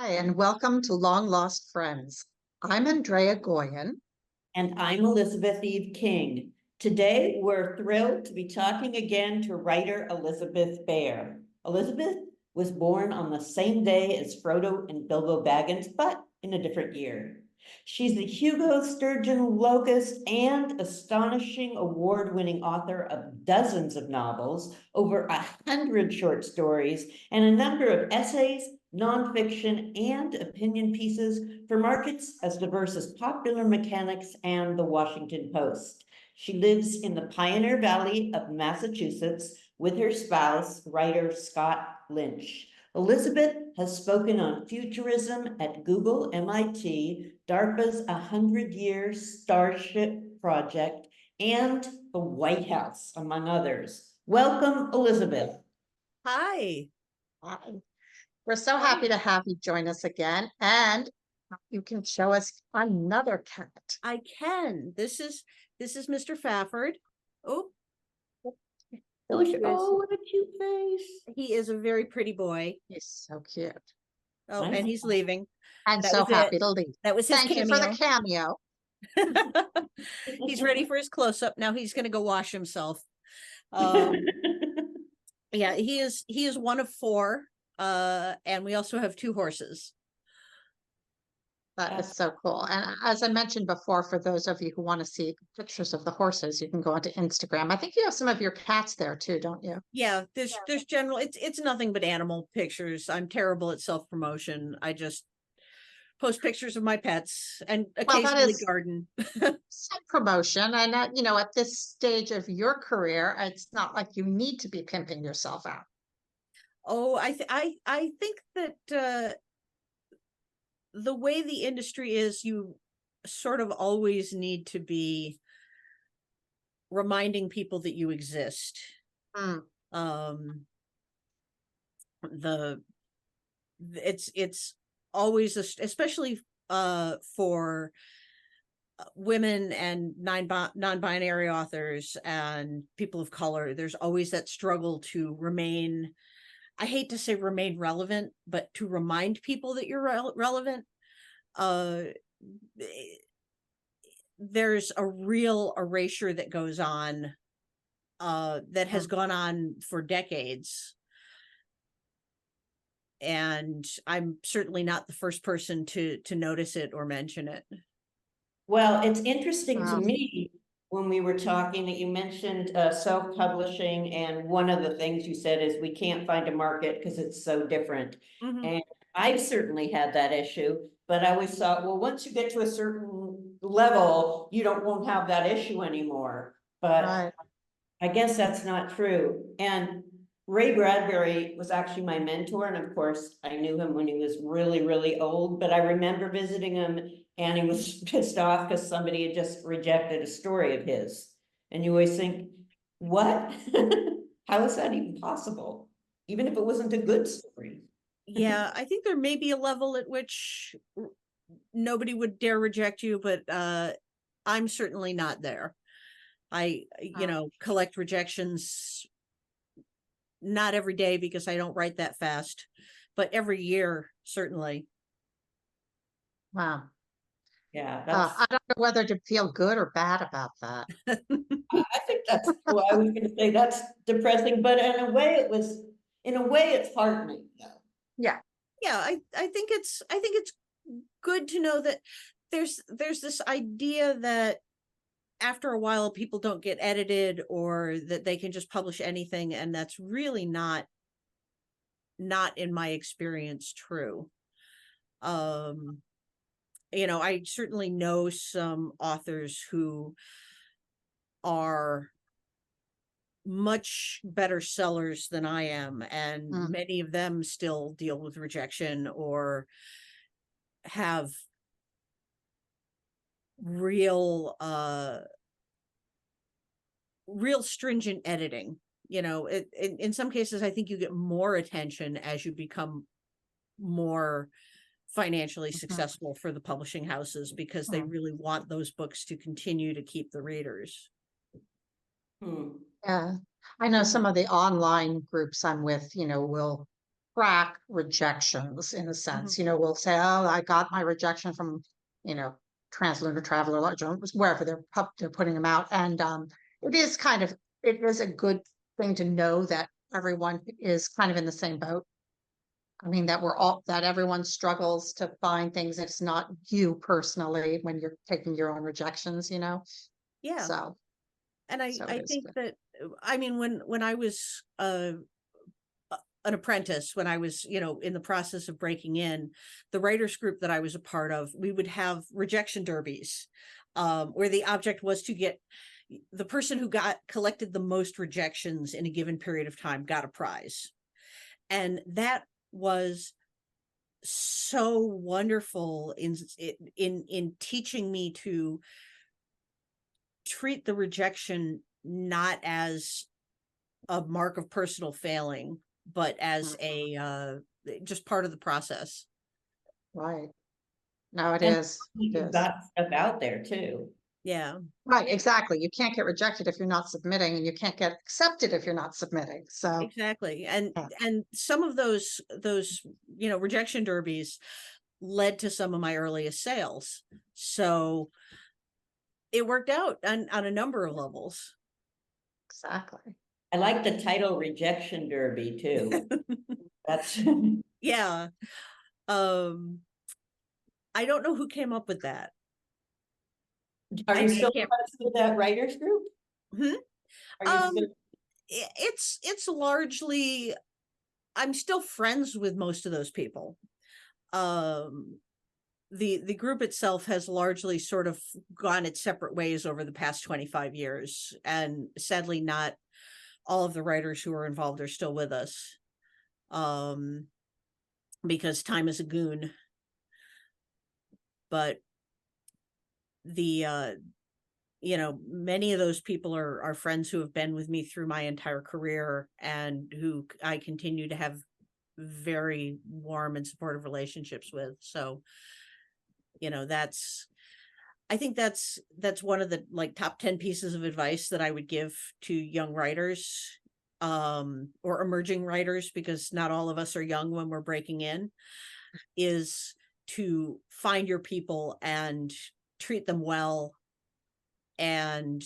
Hi, and welcome to Long Lost Friends. I'm Andrea Goyan. And I'm Elizabeth Eve King. Today, we're thrilled to be talking again to writer Elizabeth Bear. Elizabeth was born on the same day as Frodo and Bilbo Baggins, but in a different year. She's the Hugo, Sturgeon, Locus, and Astonishing Award-winning author of dozens of novels, over 100 short stories, and a number of essays, nonfiction, and opinion pieces for markets as diverse as Popular Mechanics and the Washington Post. She lives in the Pioneer Valley of Massachusetts with her spouse, writer Scott Lynch. Elizabeth has spoken on futurism at Google, MIT, DARPA's 100-Year Starship Project, and the White House, among others. Welcome, Elizabeth. Hi. Hi. We're so happy to have you join us again, and you can show us another cat. I can. This is Mr. Fafford. Oh, Oh, what a cute face. he is a very pretty boy. He's so cute. Oh, Nice. and he's leaving. And That so was it. happy to leave. That was his Thank you for the cameo. He's ready for his close-up. Now he's going to go wash himself. Yeah, he is one of four. And we also have 2 horses. That is so cool. And as I mentioned before, for those of you who want to see pictures of the horses, you can go onto Instagram. I think you have some of your cats there too, don't you? Yeah, there's general, it's nothing but animal pictures. I'm terrible at self-promotion. I just post pictures of my pets and occasionally garden. Some promotion. And at this stage of your career, it's not like you need to be pimping yourself out. Oh, I think that the way the industry is, you sort of always need to be reminding people that you exist. It's always especially for women and non-binary authors and people of color. There's always that struggle to remain, I hate to say remain relevant, but to remind people that you're relevant. There's a real erasure that goes on, that has gone on for decades. And I'm certainly not the first person to notice it or mention it. Well, it's interesting to me when we were talking that you mentioned self-publishing, and one of the things you said is we can't find a market because it's so different. And I've certainly had that issue, but I always thought, well, once you get to a certain level, you won't have that issue anymore. But I guess that's not true. And Ray Bradbury was actually my mentor, and of course I knew him when he was really, really old, but I remember visiting him and he was pissed off because somebody had just rejected a story of his. And you always think, what? How is that even possible? Even if it wasn't a good story. Yeah, I think there may be a level at which nobody would dare reject you, but I'm certainly not there. I collect rejections, not every day because I don't write that fast, but every year, certainly. Wow. Yeah, I don't know whether to feel good or bad about that. I think that's, well, I was going to say that's depressing, but in a way it's heartening though. Yeah. Yeah, I think it's good to know that there's this idea that after a while people don't get edited or that they can just publish anything, and that's really not in my experience true. I certainly know some authors who are much better sellers than I am, and many of them still deal with rejection or have real stringent editing. In some cases I think you get more attention as you become more financially successful for the publishing houses, because they really want those books to continue to keep the readers. Yeah, I know some of the online groups I'm with, will track rejections in a Mhm. sense. You know, we'll say, oh, I got my rejection from, you know, Translunar Traveler, wherever they're putting them out. And it is it is a good thing to know that everyone is kind of in the same boat. I mean, that everyone struggles to find things. It's not you personally when you're taking your own rejections, you know? Yeah. So, And so I it is think good. that, I mean, when I was an apprentice, when I was, you know, in the process of breaking in, the writers group that I was a part of, we would have rejection derbies, where the object was to get the person who collected the most rejections in a given period of time got a prize. And that was so wonderful in teaching me to treat the rejection not as a mark of personal failing, but as a just part of the process. Right. No, it And is. It you've is. got stuff out there too. Yeah. Right, exactly. You can't get rejected if you're not submitting, and you can't get accepted if you're not submitting. So, Exactly. yeah. And some of those, you know, rejection derbies led to some of my earliest sales. So it worked out on a number of levels. Exactly. I like the title Rejection Derby too. That's Yeah. I don't know who came up with that. Are you I still can't. friends with that writers group? Hmm? Are you still? It's largely, I'm still friends with most of those people. The group itself has largely sort of gone its separate ways over the past 25 years, and sadly not all of the writers who are involved are still with us, because time is a goon. But the you know, many of those people are friends who have been with me through my entire career, and who I continue to have very warm and supportive relationships with. So, you know, I think that's one of the like top 10 pieces of advice that I would give to young writers, or emerging writers, because not all of us are young when we're breaking in, is to find your people and treat them well, and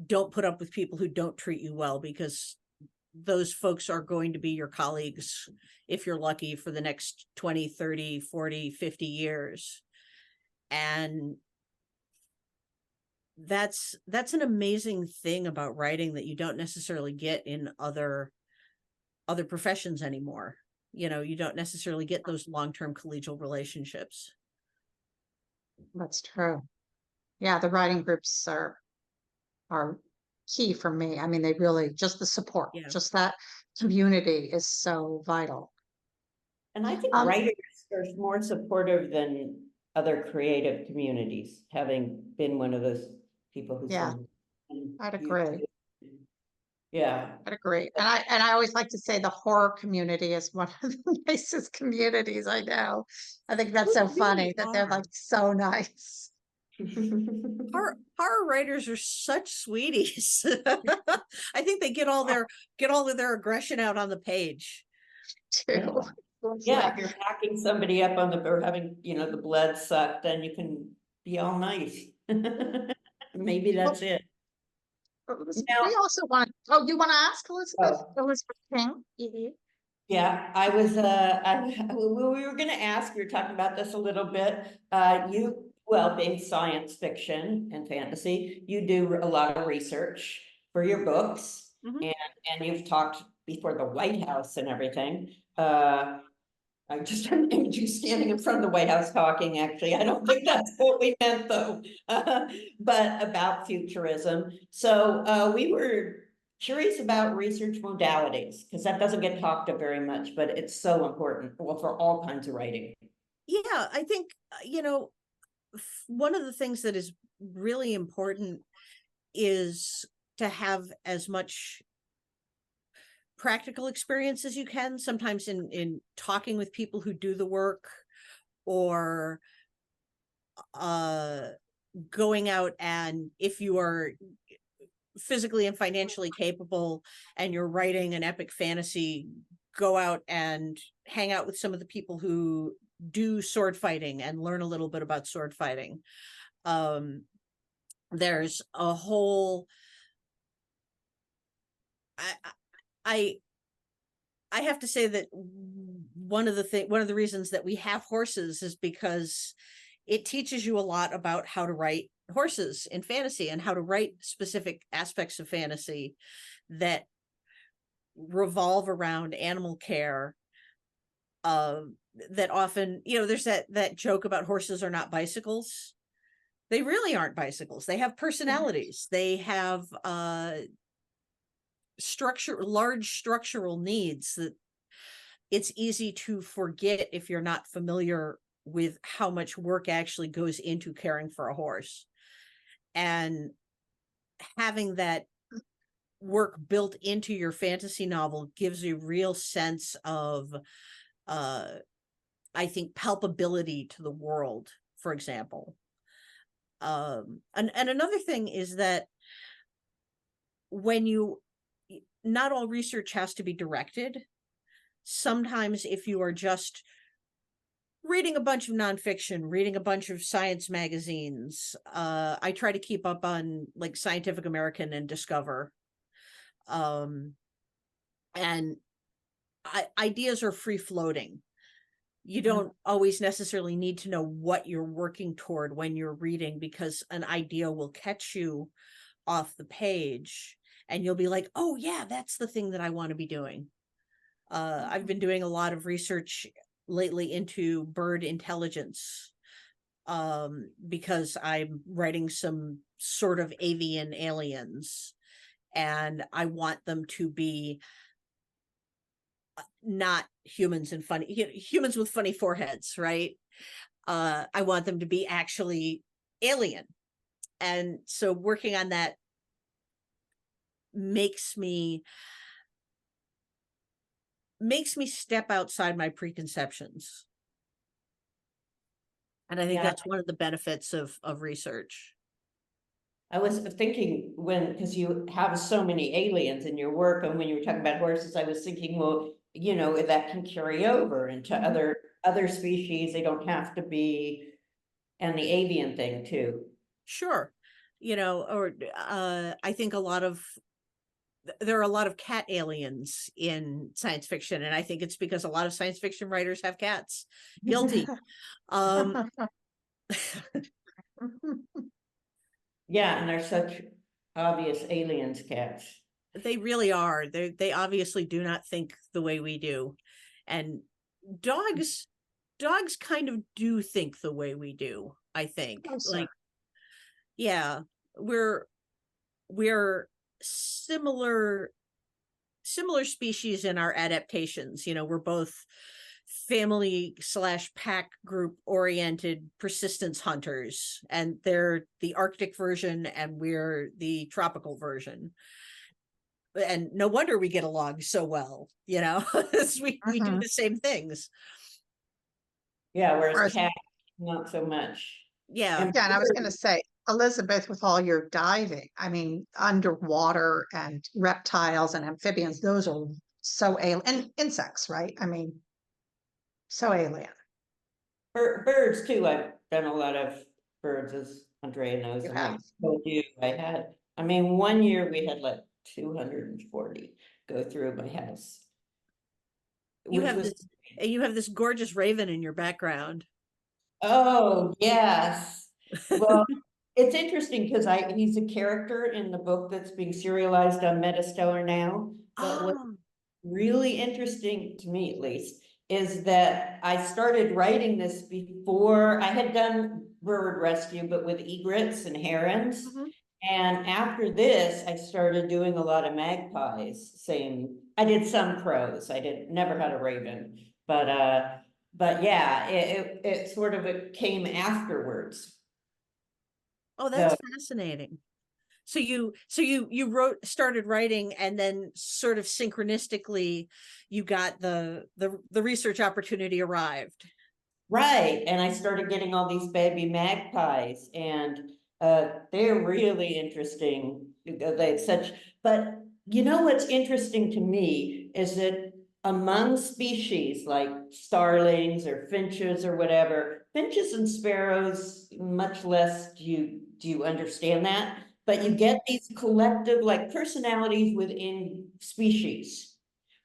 don't put up with people who don't treat you well, because those folks are going to be your colleagues, if you're lucky, for the next 20, 30, 40, 50 years. And that's an amazing thing about writing that you don't necessarily get in other professions anymore. You know, you don't necessarily get those long-term collegial relationships. That's true. Yeah, the writing groups are key for me. I mean, they really just the support, Yeah. just that community is so vital. And I think Um, writers are more supportive than other creative communities, having been one of those people who's yeah, been. I'd agree. Yeah. I'd agree. And I always like to say the horror community is one of the nicest communities I know. I think that's so They really funny that they're are. like so nice. Horror writers are such sweeties. I think they get all of their aggression out on the page. Too. Yeah. It's Yeah, like, if you're hacking somebody up on or having, you know, the blood sucked, then you can be all nice. Maybe that's it. we Now, also want, oh, you want to ask Elizabeth? oh, Elizabeth King? Mhm. yeah, we were gonna ask, we were talking about this a little bit. Well, being science fiction and fantasy, you do a lot of research for your books, Mhm. and you've talked before the White House and everything. I just imagine you standing in front of the White House talking, actually. I don't think that's what we meant though, but about futurism. So we were curious about research modalities, because that doesn't get talked of very much, but it's so important, well, for all kinds of writing. Yeah, I think, you know, one of the things that is really important is to have as much practical experience as you can, sometimes in talking with people who do the work, or going out, and if you are physically and financially capable and you're writing an epic fantasy, go out and hang out with some of the people who do sword fighting and learn a little bit about sword fighting. There's a whole, I have to say that one of the reasons that we have horses is because it teaches you a lot about how to write horses in fantasy and how to write specific aspects of fantasy that revolve around animal care. That often, there's that joke about horses are not bicycles. They really aren't bicycles. They have personalities. They have large structural needs that it's easy to forget if you're not familiar with how much work actually goes into caring for a horse. And having that work built into your fantasy novel gives you a real sense of I think palpability to the world, for example. And another thing is that not all research has to be directed. Sometimes if you are just reading a bunch of nonfiction, reading a bunch of science magazines, I try to keep up on like Scientific American and Discover. And ideas are free floating. You don't always necessarily need to know what you're working toward when you're reading, because an idea will catch you off the page and you'll be like, oh yeah, that's the thing that I want to be doing. I've been doing a lot of research lately into bird intelligence, because I'm writing some sort of avian aliens, and I want them to be not humans and humans with funny foreheads, right? I want them to be actually alien. And so working on that makes me step outside my preconceptions. And I think that's one of the benefits of research. I was thinking because you have so many aliens in your work, and when you were talking about horses, I was thinking, well, that can carry over into other species. They don't have to be, and the avian thing too. Sure. Or I think there are a lot of cat aliens in science fiction, and I think it's because a lot of science fiction writers have cats. Guilty. Yeah, and they're such obvious aliens, cats. They really are. They obviously do not think the way we do. And dogs kind of do think the way we do, I think. Like, yeah, we're similar species in our adaptations. We're both family/pack group oriented persistence hunters, and they're the Arctic version and we're the tropical version. And no wonder we get along so well, we do the same things. Yeah, whereas cat, not so much. Yeah. And I was going to say, Elizabeth, with all your diving, I mean, underwater and reptiles and amphibians, those are so alien, and insects, right? I mean, so alien. Birds too. I've done a lot of birds, as Andrea knows. You And have. I mean, one year we had like 240 go through my house. You have this gorgeous raven in your background. Oh, yes. Well, it's interesting because he's a character in the book that's being serialized on Metastellar now. But what's really interesting to me, at least, is that I started writing this before I had done bird rescue, but with egrets and herons. And after this, I started doing a lot of magpies. I did some crows. Never had a raven, but yeah, it sort of came afterwards. Oh, that's fascinating. So you started writing, and then sort of synchronistically you got the research opportunity arrived. Right. And I started getting all these baby magpies, and they're really interesting. But what's interesting to me is that among species like starlings or finches or whatever, finches and sparrows, much less do you understand that? But you get these collective like personalities within species.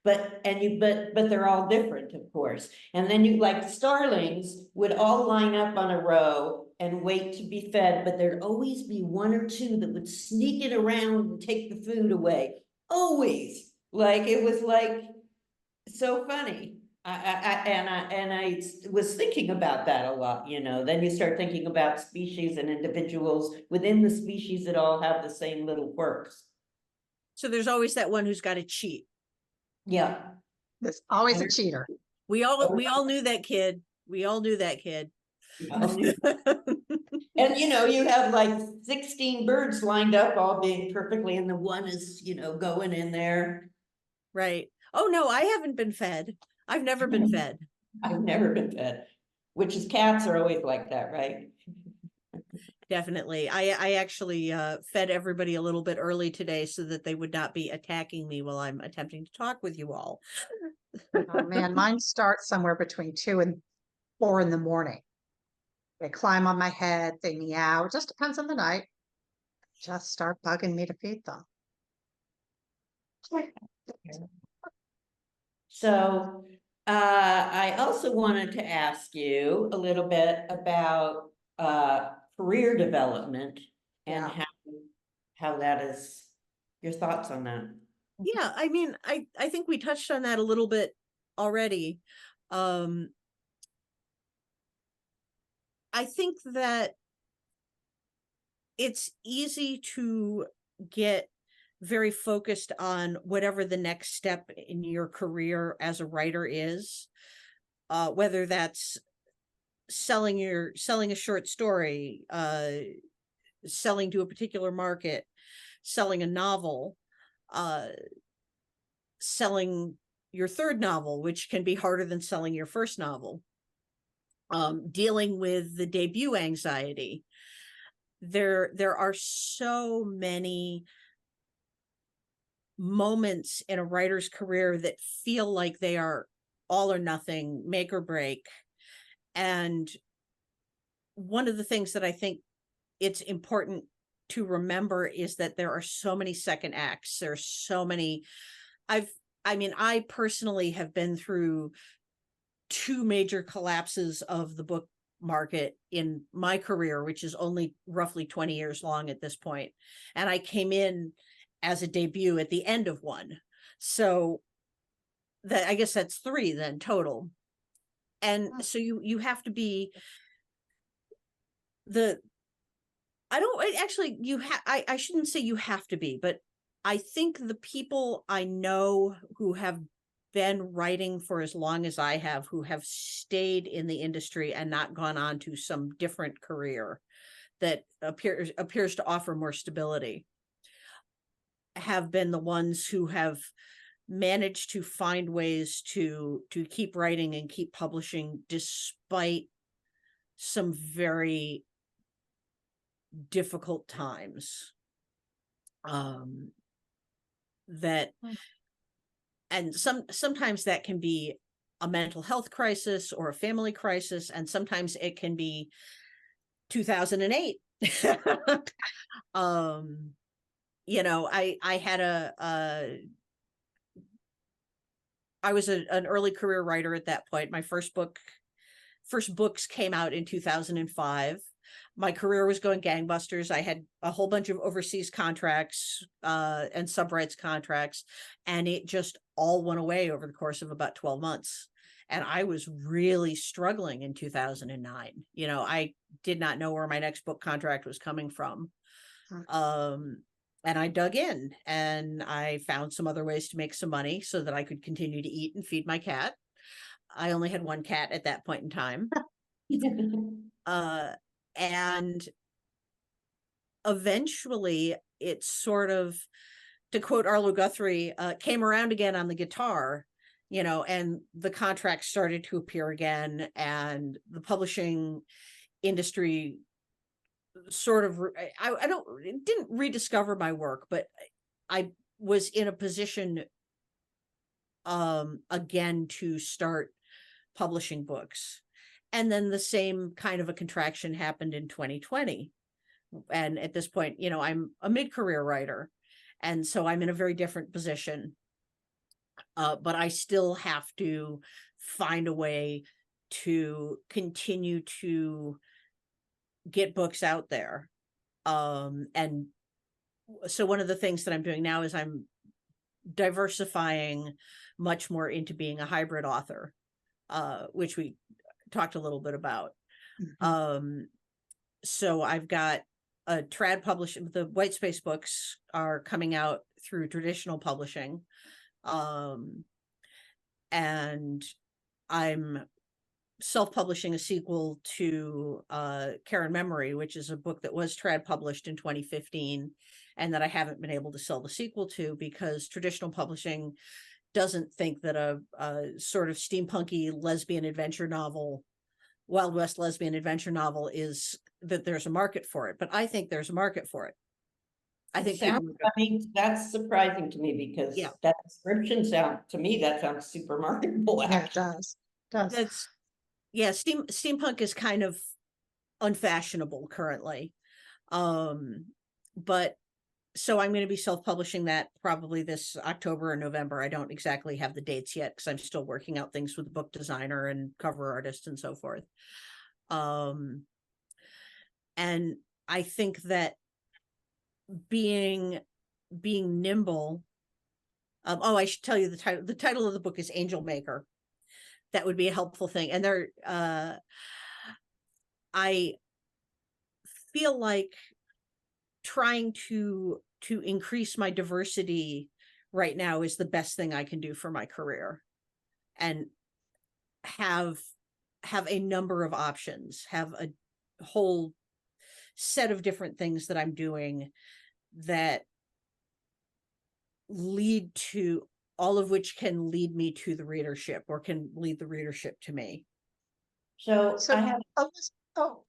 But they're all different, of course. And then you like starlings would all line up on a row and wait to be fed, but there'd always be one or two that would sneak it around and take the food away. Always. Like it was like so funny. I was thinking about that a lot, you know. Then you start thinking about species and individuals within the species that all have the same little quirks. So there's always that one who's got to cheat. Yeah. There's always a cheater. We all knew that kid. We all knew that kid. And you know, you have like 16 birds lined up, all being perfectly, and the one is, you know, going in there. Right. Oh no, I haven't been fed. I've never been fed. I've never been fed, which is cats are always like that, right? Definitely. I actually fed everybody a little bit early today so that they would not be attacking me while I'm attempting to talk with you all. Oh man, mine starts somewhere between 2 and 4 in the morning. They climb on my head, they meow. It just depends on the night. Just start bugging me to feed them. So I also wanted to ask you a little bit about career development and Yeah. how that is, your thoughts on that. Yeah, I mean, I think we touched on that a little bit already. I think that it's easy to get very focused on whatever the next step in your career as a writer is, whether that's selling a short story, selling to a particular market, selling a novel, selling your third novel, which can be harder than selling your first novel, dealing with the debut anxiety. There are so many moments in a writer's career that feel like they are all or nothing, make or break. And one of the things that I think it's important to remember is that there are so many second acts. There's so many. I personally have been through 2 major collapses of the book market in my career, which is only roughly 20 years long at this point. And I came in as a debut at the end of one. So that, I guess that's 3 then total. And so you have to be I shouldn't say you have to be, but I think the people I know who have been writing for as long as I have, who have stayed in the industry and not gone on to some different career that appears to offer more stability, have been the ones who have managed to find ways to keep writing and keep publishing despite some very difficult times. And sometimes that can be a mental health crisis or a family crisis, and sometimes it can be 2008. You know, I had I was an early career writer at that point. My first books came out in 2005. My career was going gangbusters. I had a whole bunch of overseas contracts and subrights contracts, and it just all went away over the course of about 12 months. And I was really struggling in 2009. You know, I did not know where my next book contract was coming from. And I dug in and I found some other ways to make some money so that I could continue to eat and feed my cat. I only had one cat at that point in time. And eventually it sort of, to quote Arlo Guthrie, came around again on the guitar, you know, and the contracts started to appear again, and the publishing industry sort of, didn't rediscover my work, but I was in a position again to start publishing books. And then the same kind of a contraction happened in 2020. And at this point, you know, I'm a mid-career writer. And so I'm in a very different position. But I still have to find a way to continue to get books out there. And so one of the things that I'm doing now is I'm diversifying much more into being a hybrid author, which we talked a little bit about. So I've got a trad publishing. The White Space books are coming out through traditional publishing. And I'm self-publishing a sequel to Karen Memory, which is a book that was trad published in 2015 and that I haven't been able to sell the sequel to because traditional publishing doesn't think that a sort of steampunky lesbian adventure novel, Wild West lesbian adventure novel, is that there's a market for it. But I think there's a market for it. I think that's surprising to me because that description to me that sounds super marketable. Yeah, it does. That's steampunk is kind of unfashionable currently. But so I'm going to be self-publishing that probably this October or November. I don't exactly have the dates yet because I'm still working out things with the book designer and cover artist and so forth. And I think that being nimble. I should tell you the title. The title of the book is Angel Maker. That would be a helpful thing. And there, I feel like trying to increase my diversity right now is the best thing I can do for my career, and have a number of options, have a whole set of different things that I'm doing that lead to, all of which can lead me to the readership or can lead the readership to me. So I have. I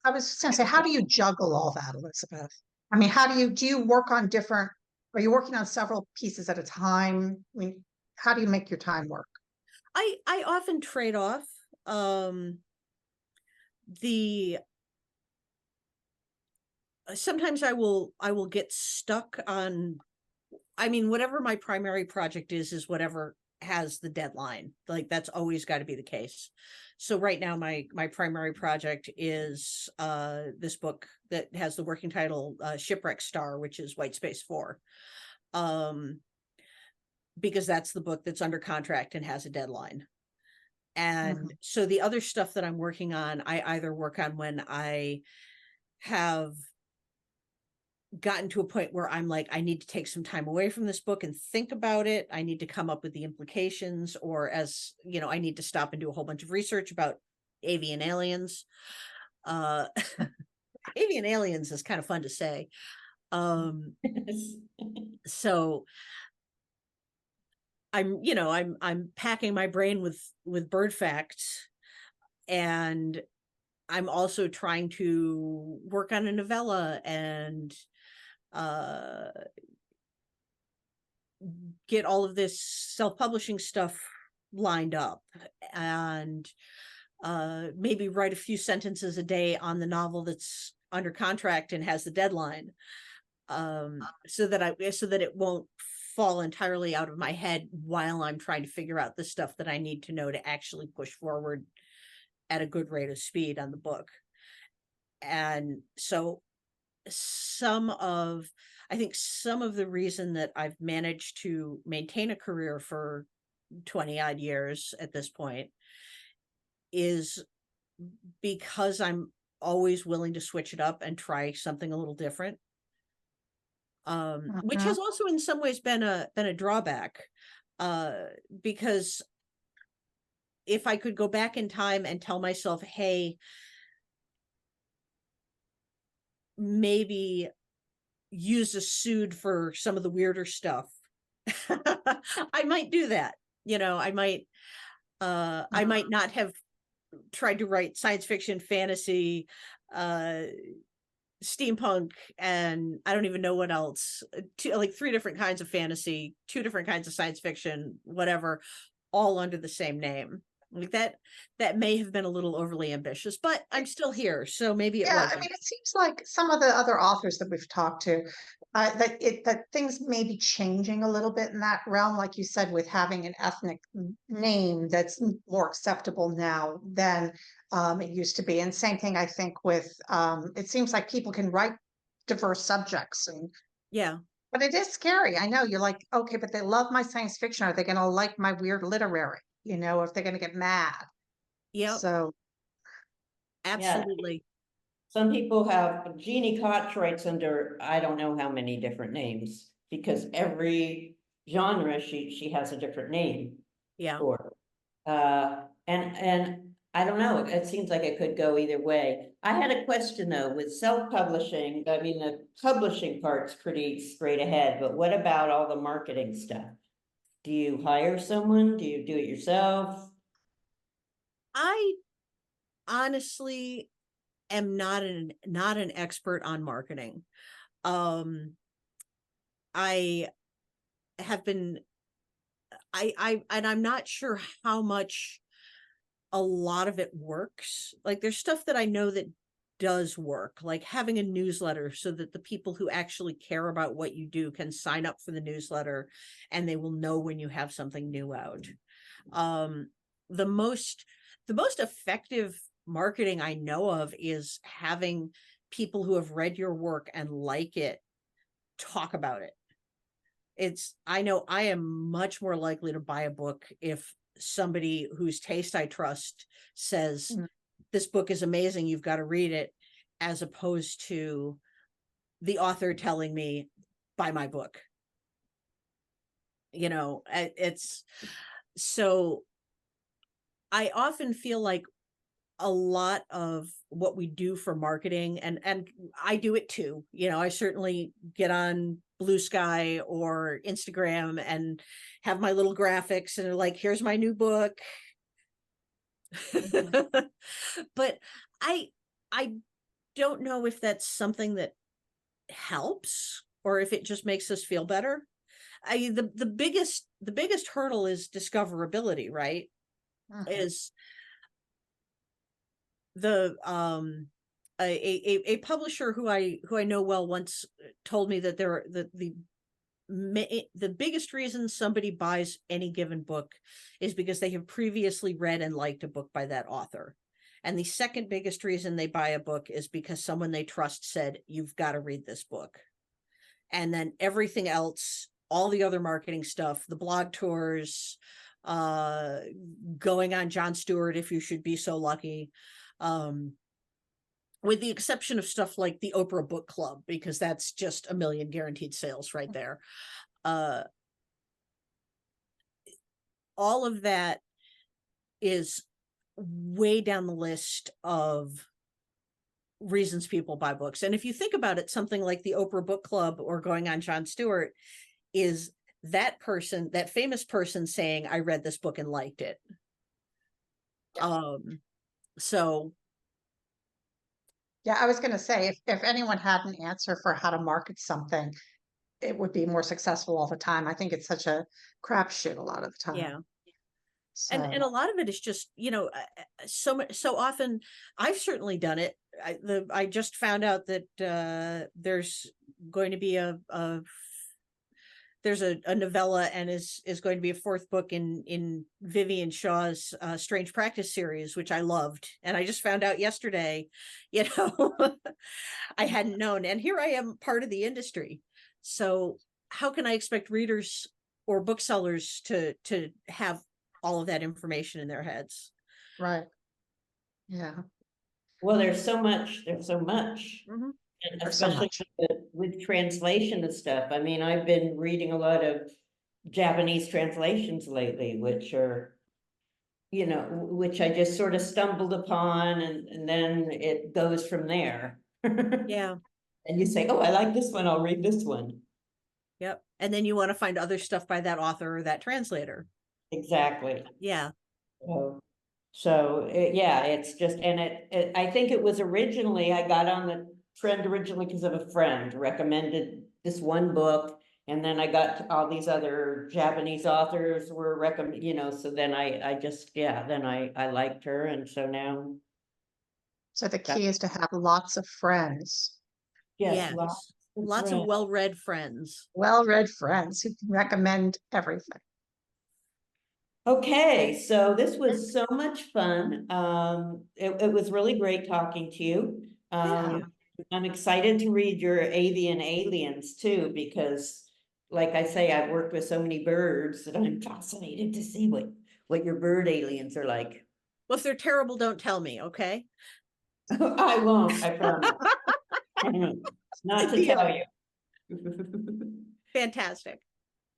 was just going to say, how do you juggle all that, Elizabeth? I mean, do you work on different, are you working on several pieces at a time? I mean, how do you make your time work? I often trade off. Sometimes I will get stuck on, I mean, whatever my primary project is whatever has the deadline. Like that's always got to be the case. So right now my primary project is this book that has the working title Shipwreck Star, which is White Space 4. Because that's the book that's under contract and has a deadline. And so the other stuff that I'm working on, I either work on when I have gotten to a point where I'm like, I need to take some time away from this book and think about it. I need to come up with the implications, or as you know, I need to stop and do a whole bunch of research about avian aliens. Avian aliens is kind of fun to say. So I'm packing my brain with bird facts, and I'm also trying to work on a novella and get all of this self-publishing stuff lined up, and maybe write a few sentences a day on the novel that's under contract and has the deadline, so that it won't fall entirely out of my head while I'm trying to figure out the stuff that I need to know to actually push forward at a good rate of speed on the book. And so I think some of the reason that I've managed to maintain a career for 20 odd years at this point is because I'm always willing to switch it up and try something a little different. Which has also in some ways been a drawback, because if I could go back in time and tell myself, hey, maybe use a suit for some of the weirder stuff, I might do that. I might not have tried to write science fiction, fantasy, steampunk, and I don't even know what else, like 3 different kinds of fantasy, 2 different kinds of science fiction, whatever, all under the same name. Like that may have been a little overly ambitious, but I'm still here, so maybe it Yeah, I wasn't. mean, it seems like some of the other authors that we've talked to, that things may be changing a little bit in that realm, like you said, with having an ethnic name that's more acceptable now than it used to be. And same thing, I think, with it seems like people can write diverse subjects, and Yeah. but it is scary. I know you're like, okay, but they love my science fiction. Are they going to like my weird literary? You know, if they're going to get mad. Yep. So Absolutely. Some people have, Jeannie Koch writes under, I don't know how many different names, because every genre she has a different name Yeah. for. And I don't know, it seems like it could go either way. I had a question though, with self-publishing, I mean, the publishing part's pretty straight ahead, but what about all the marketing stuff? Do you hire someone? Do you do it yourself? I honestly am not an expert on marketing. I have been and I'm not sure how much a lot of it works. Like there's stuff that I know that does work, like having a newsletter so that the people who actually care about what you do can sign up for the newsletter and they will know when you have something new out. The most effective marketing I know of is having people who have read your work and like it talk about it. I know I am much more likely to buy a book if somebody whose taste I trust says, this book is amazing, you've got to read it, as opposed to the author telling me, buy my book. You know, it's so I often feel like a lot of what we do for marketing, and I do it too. You know, I certainly get on Blue Sky or Instagram and have my little graphics and like, here's my new book. But I don't know if that's something that helps or if it just makes us feel better. The biggest hurdle is discoverability, right? Is the a publisher who I know well once told me that the biggest reason somebody buys any given book is because they have previously read and liked a book by that author. And the second biggest reason they buy a book is because someone they trust said, you've got to read this book. And then everything else, all the other marketing stuff, the blog tours, going on Jon Stewart, if you should be so lucky, with the exception of stuff like the Oprah Book Club, because that's just 1 million guaranteed sales right there. All of that is way down the list of reasons people buy books. And if you think about it, something like the Oprah Book Club or going on Jon Stewart is that person, that famous person saying, I read this book and liked it. So yeah, I was going to say, if anyone had an answer for how to market something, it would be more successful all the time. I think it's such a crapshoot a lot of the time. yeah. So, And a lot of it is just, you know, so often I've certainly done it. I just found out that there's going to be there's a novella and is going to be a fourth book in Vivian Shaw's Strange Practice series, which I loved. And I just found out yesterday, you know, I hadn't known. And here I am, part of the industry. So how can I expect readers or booksellers to have all of that information in their heads? right. Yeah. Well, there's so much. And There's so especially much. with translation and stuff. I mean, I've been reading a lot of Japanese translations lately, which are, you know, which I just sort of stumbled upon, and then it goes from there. Yeah. And you say, oh, I like this one, I'll read this one. Yep. And then you want to find other stuff by that author or that translator. Exactly. Yeah. So yeah, it's just, and I think it was originally, I got on the trend originally because of a friend recommended this one book, And then I got all these other Japanese authors were recommend, so then I just, then I liked her. And so now, So the key is to have lots of friends, yes, Yes. of Lots of friends. well-read friends. well-read friends who can recommend everything. Okay, so this was so much fun. It was really great talking to you. Yeah. I'm excited to read your avian aliens too, because like I say, I've worked with so many birds that I'm fascinated to see what your bird aliens are like. Well, if they're terrible, don't tell me, okay? I won't, I promise. Not to tell Deal. you. Fantastic.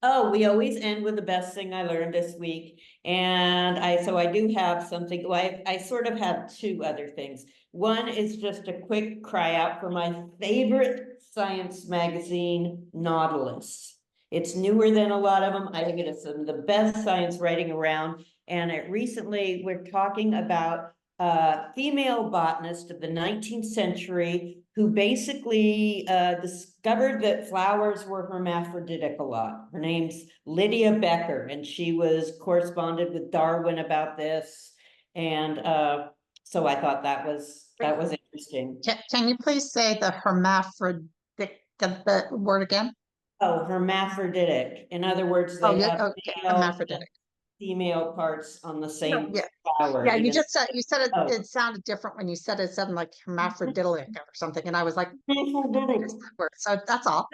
Oh, we always end with the best thing I learned this week. And so I do have something, well, I sort of have two other things. One is just a quick cry out for my favorite science magazine, Nautilus. It's newer than a lot of them. I think it is some of the best science writing around. And recently we're talking about a female botanist of the 19th century who basically discovered that flowers were hermaphroditic a lot. Her name's Lydia Becker, and she was corresponded with Darwin about this. And so I thought that was interesting. Can you please say the hermaphroditic, the word again? Oh, hermaphroditic. In other words, Oh, they yeah, have okay, male and hermaphroditic. female parts on the No, same yeah, flower. yeah, you even- just said, it, Oh. it sounded different when you said it, sounded like hermaphroditic or something, and I was like, "Where's that word?" So that's all.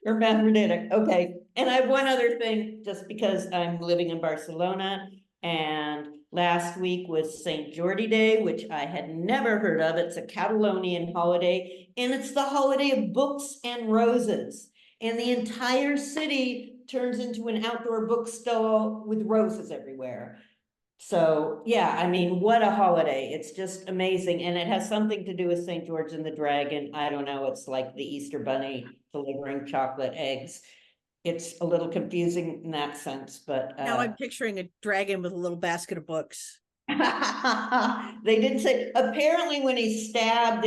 Hermaphroditic, okay. And I have one other thing, just because I'm living in Barcelona, and last week was Saint Jordi Day, which I had never heard of. It's a Catalonian holiday, and it's the holiday of books and roses. And the entire city turns into an outdoor bookstore with roses everywhere. So, yeah, I mean, what a holiday. It's just amazing. And it has something to do with St. George and the Dragon. I don't know. It's like the Easter Bunny delivering chocolate eggs. It's a little confusing in that sense, but Now I'm picturing a dragon with a little basket of books. they did say apparently when he's stabbed,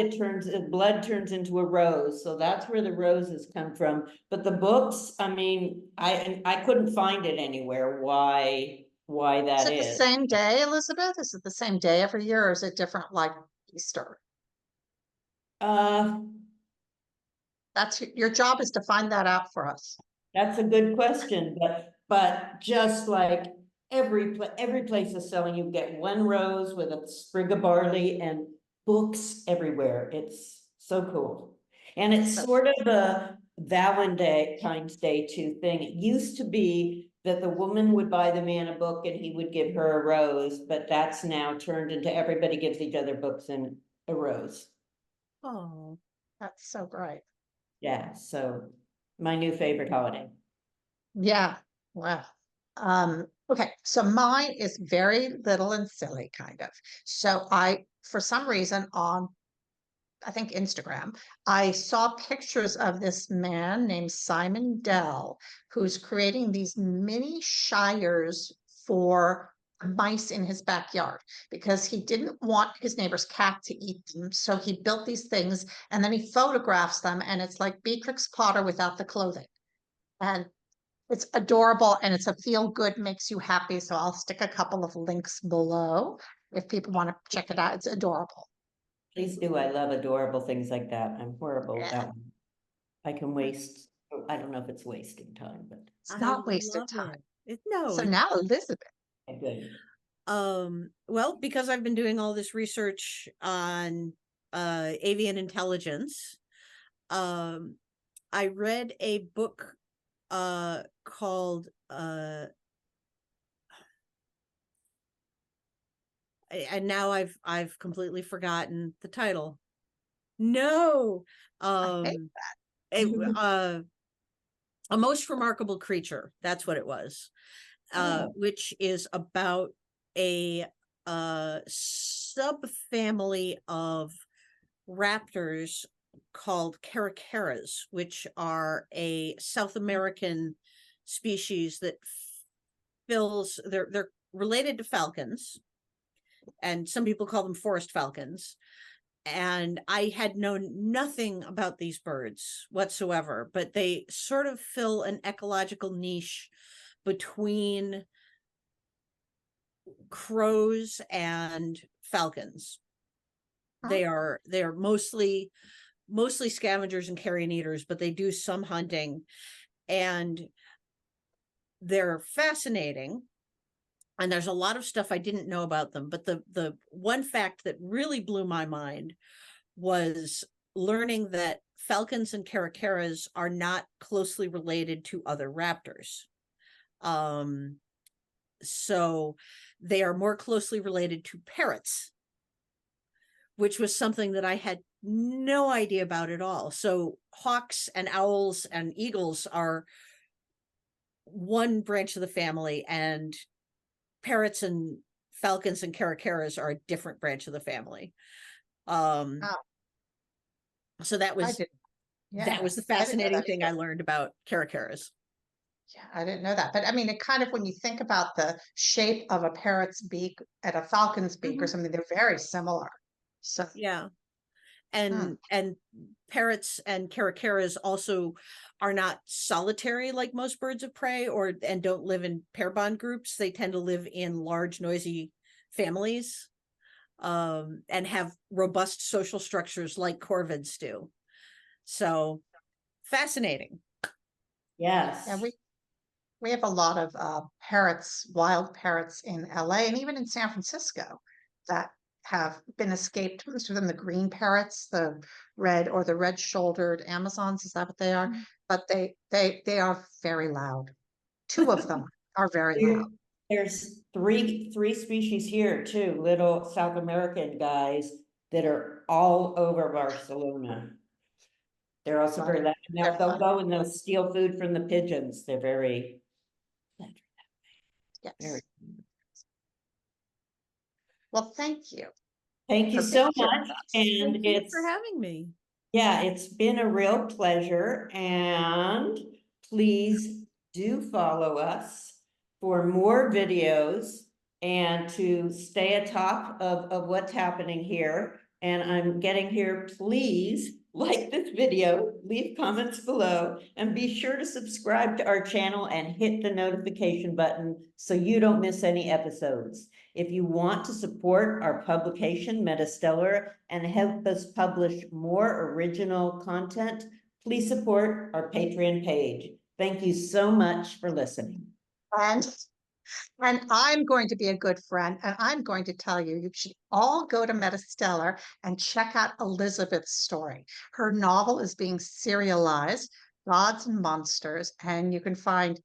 blood turns into a rose. So that's where the roses come from. But the books, I mean, I couldn't find it anywhere why Is that it the is. same day, Elizabeth? Is it the same day every year, or is it different, like Easter? Uh, That's your job, is to find that out for us. That's a good question, but just like every place is selling, you get one rose with a sprig of barley and books everywhere. It's so cool. And it's sort of a Valentine's Day too thing. It used to be that the woman would buy the man a book and he would give her a rose, but that's now turned into everybody gives each other books and a rose. Oh, That's so great. Yeah, so my new favorite holiday. Yeah, wow. Okay, so mine is very little and silly, kind of. So for some reason on, I think Instagram, I saw pictures of this man named Simon Dell, who's creating these mini shires for mice in his backyard because he didn't want his neighbor's cat to eat them. So he built these things and then he photographs them, and it's like Beatrix Potter without the clothing. And it's adorable and it's a feel good, makes you happy. So I'll stick a couple of links below if people want to check it out. It's adorable. Please do. I love adorable things like that. I'm horrible at Yeah. that one. I can waste, I don't know if it's wasting time, but It's not wasted love time. No, So now, Elizabeth, good. well, because I've been doing all this research on avian intelligence, I read a book called and now I've completely forgotten the title. No, I hate a most remarkable creature. That's what it was. Oh. Which is about a subfamily of raptors called caracaras, which are a South American species that they're related to falcons, and some people call them forest falcons, and I had known nothing about these birds whatsoever, but they sort of fill an ecological niche between crows and falcons. They are mostly scavengers and carrion eaters, but they do some hunting, and they're fascinating. And there's a lot of stuff I didn't know about them, but the one fact that really blew my mind was learning that falcons and caracaras are not closely related to other raptors. So they are more closely related to parrots, which was something that I had no idea about at all. So hawks and owls and eagles are one branch of the family, and parrots and falcons and caracaras are a different branch of the family. So that was the fascinating thing I learned about caracaras. Yeah, I didn't know that. But I mean, it kind of, when you think about the shape of a parrot's beak and a falcon's beak or something, they're very similar. So yeah. And parrots and caracaras also are not solitary like most birds of prey, and don't live in pair bond groups. They tend to live in large, noisy families, and have robust social structures like corvids do. So fascinating. Yes. yeah, we have a lot of parrots, wild parrots in LA and even in San Francisco that have been escaped. Most of them, the green parrots, the red-shouldered Amazons, is that what they are? But they are very loud. Two of them are very loud. There's three species here too, little South American guys that are all over Barcelona. They're also very loud. Now they'll go and they'll steal food from the pigeons. They're very yes. Well, thank you. Thank you so much. And Thank you for having me. Yeah, it's been a real pleasure, and please do follow us for more videos and to stay atop of what's happening here. And I'm getting here, please like this video, leave comments below, and be sure to subscribe to our channel and hit the notification button so you don't miss any episodes. If you want to support our publication, Metastellar, and help us publish more original content, please support our Patreon page. Thank you so much for listening. And I'm going to be a good friend, and I'm going to tell you, you should all go to Metastellar and check out Elizabeth's story. Her novel is being serialized, Gods and Monsters, and you can find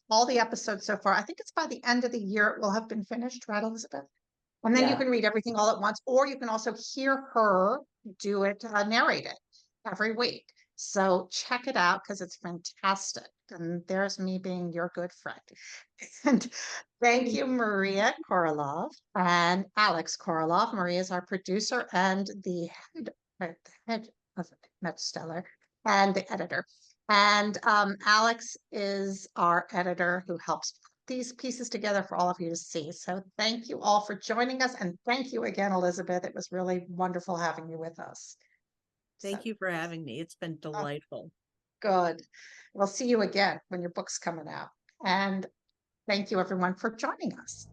all the episodes so far. I think it's by the end of the year it will have been finished, right, Elizabeth? And then you can read everything all at once, or you can also hear her do it, narrate it every week. So check it out because it's fantastic. And there's me being your good friend. And thank you, Maria Korolov and Alex Korolov. Maria is our producer and the head of Metastellar and the editor. And Alex is our editor who helps put these pieces together for all of you to see. So thank you all for joining us. And thank you again, Elizabeth. It was really wonderful having you with us. Thank you for having me. It's been delightful. Good. We'll see you again when your book's coming out. And thank you, everyone, for joining us.